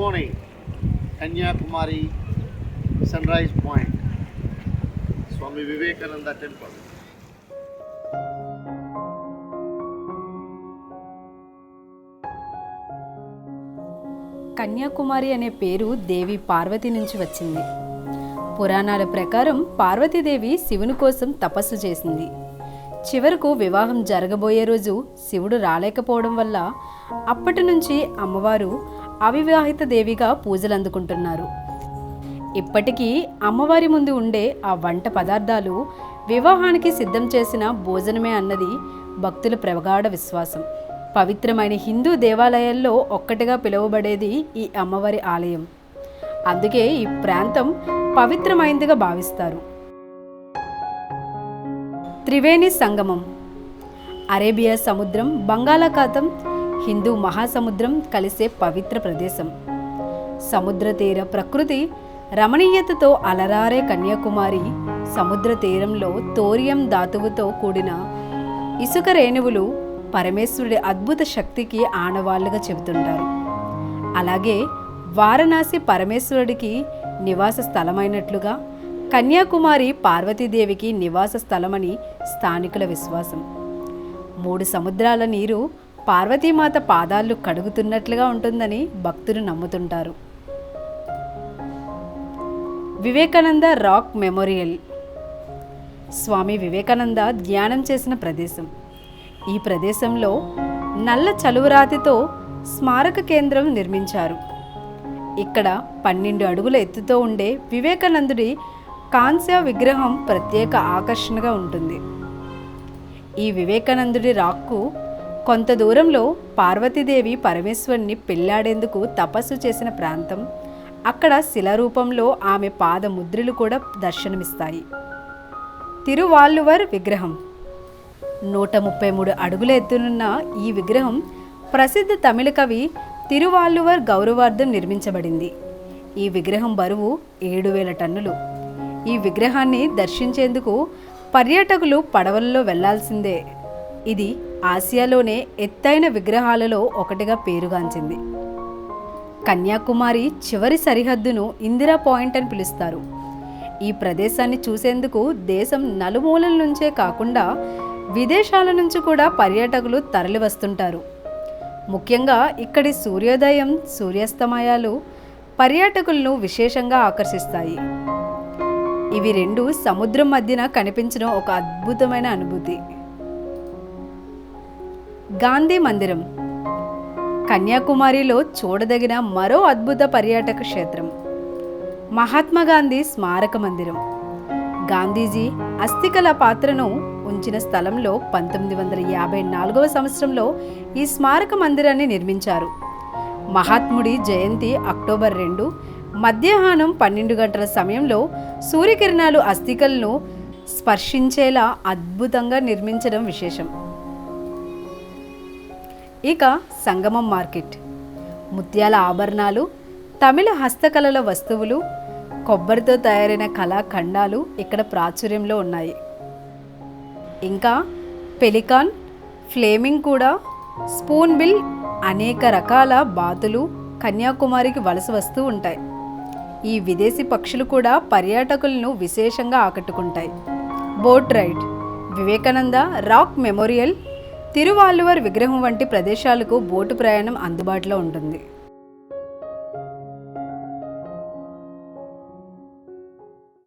టెంపుల్లోని Kanyakumari sunrise point Swami Vivekananda temple. Kanyakumari అనే పేరు దేవి పార్వతి నుంచి వచ్చింది. పురాణాల ప్రకారం పార్వతీదేవి శివుని కోసం తపస్సు చేసింది. చివరకు వివాహం జరగబోయే రోజు శివుడు రాలేకపోవడం వల్ల అప్పటి నుంచి అమ్మవారు అవివాహిత దేవిగా పూజలు అందుకుంటున్నారు. ఇప్పటికీ అమ్మవారి ముందు ఉండే ఆ వంట పదార్థాలు వివాహానికి సిద్ధం చేసిన భోజనమే అన్నది భక్తుల ప్రగాఢ విశ్వాసం. పవిత్రమైన హిందూ దేవాలయాల్లో ఒక్కటిగా పిలువబడేది ఈ అమ్మవారి ఆలయం. అందుకే ఈ ప్రాంతం పవిత్రమైనదిగా భావిస్తారు. త్రివేణి సంగమం. అరేబియా సముద్రం, బంగాళాఖాతం, హిందూ మహాసముద్రం కలిసే పవిత్ర ప్రదేశం. సముద్ర తీర ప్రకృతి రమణీయతతో అలరారే కన్యాకుమారి సముద్ర తీరంలో తోరియం ధాతువుతో కూడిన ఇసుక రేణువులు పరమేశ్వరుడి అద్భుత శక్తికి ఆనవాళ్లుగా చెబుతుంటారు. అలాగే వారణాసి పరమేశ్వరుడికి నివాస స్థలమైనట్లుగా కన్యాకుమారి పార్వతీదేవికి నివాస స్థలమని స్థానికుల విశ్వాసం. 3 సముద్రాల నీరు పార్వతీమాత పాదాలు కడుగుతున్నట్లుగా ఉంటుందని భక్తులు నమ్ముతుంటారు. Vivekananda rock memorial. స్వామి వివేకానంద ధ్యానం చేసిన ప్రదేశం. ఈ ప్రదేశంలో నల్ల చలువరాతితో స్మారక కేంద్రం నిర్మించారు. ఇక్కడ 12 అడుగుల ఎత్తుతో ఉండే వివేకానందుడి కాంస్య విగ్రహం ప్రత్యేక ఆకర్షణగా ఉంటుంది. ఈ వివేకానందుడి రాక్కు కొంత దూరంలో పార్వతీదేవి పరమేశ్వరుని పెళ్లాడేందుకు తపస్సు చేసిన ప్రాంతం. అక్కడ శిలారూపంలో ఆమె పాద ముద్రలు కూడా దర్శనమిస్తాయి. తిరువాళ్ళువర్ విగ్రహం. 133 అడుగుల ఎత్తునున్న ఈ విగ్రహం ప్రసిద్ధ తమిళ కవి తిరువాళ్ళువర్ గౌరవార్థం నిర్మించబడింది. ఈ విగ్రహం బరువు 7,000 టన్నులు. ఈ విగ్రహాన్ని దర్శించేందుకు పర్యాటకులు పడవల్లో వెళ్లాల్సిందే. ఇది ఆసియాలోనే ఎత్తైన విగ్రహాలలో ఒకటిగా పేరుగాంచింది. కన్యాకుమారి చివరి సరిహద్దును ఇందిరా పాయింట్ అని పిలుస్తారు. ఈ ప్రదేశాన్ని చూసేందుకు దేశం నలుమూలల నుంచే కాకుండా విదేశాల నుంచి కూడా పర్యాటకులు తరలి వస్తుంటారు. ముఖ్యంగా ఇక్కడి సూర్యోదయం, సూర్యాస్తమయాలు పర్యాటకులను విశేషంగా ఆకర్షిస్తాయి. ఇవి 2 సముద్రం మధ్యన కనిపించడం ఒక అద్భుతమైన అనుభూతి. గాంధీ మందిరం. కన్యాకుమారిలో చూడదగిన మరో అద్భుత పర్యాటక క్షేత్రం మహాత్మా గాంధీ స్మారక మందిరం. గాంధీజీ అస్థికల పాత్రను ఉంచిన స్థలంలో 1954వ సంవత్సరంలో ఈ స్మారక మందిరాన్ని నిర్మించారు. మహాత్ముడి జయంతి అక్టోబర్ 2 మధ్యాహ్నం 12 గంటల సమయంలో సూర్యకిరణాలు అస్థికలను స్పర్శించేలా అద్భుతంగా నిర్మించడం విశేషం. ఇక సంగమం మార్కెట్. ముత్యాల ఆభరణాలు, తమిళ హస్తకళల వస్తువులు, కొబ్బరితో తయారైన కళాఖండాలు ఇక్కడ ప్రాచుర్యంలో ఉన్నాయి. ఇంకా పెలికాన్, ఫ్లేమింగ్ కూడా, స్పూన్ బిల్, అనేక రకాల బాతులు కన్యాకుమారికి వలస వస్తూ ఉంటాయి. ఈ విదేశీ పక్షులు కూడా పర్యాటకులను విశేషంగా ఆకట్టుకుంటాయి. Boat ride. Vivekananda rock memorial, Thiruvalluvar విగ్రహం వంటి ప్రదేశాలకు బోటు ప్రయాణం అందుబాటులో ఉంటుంది.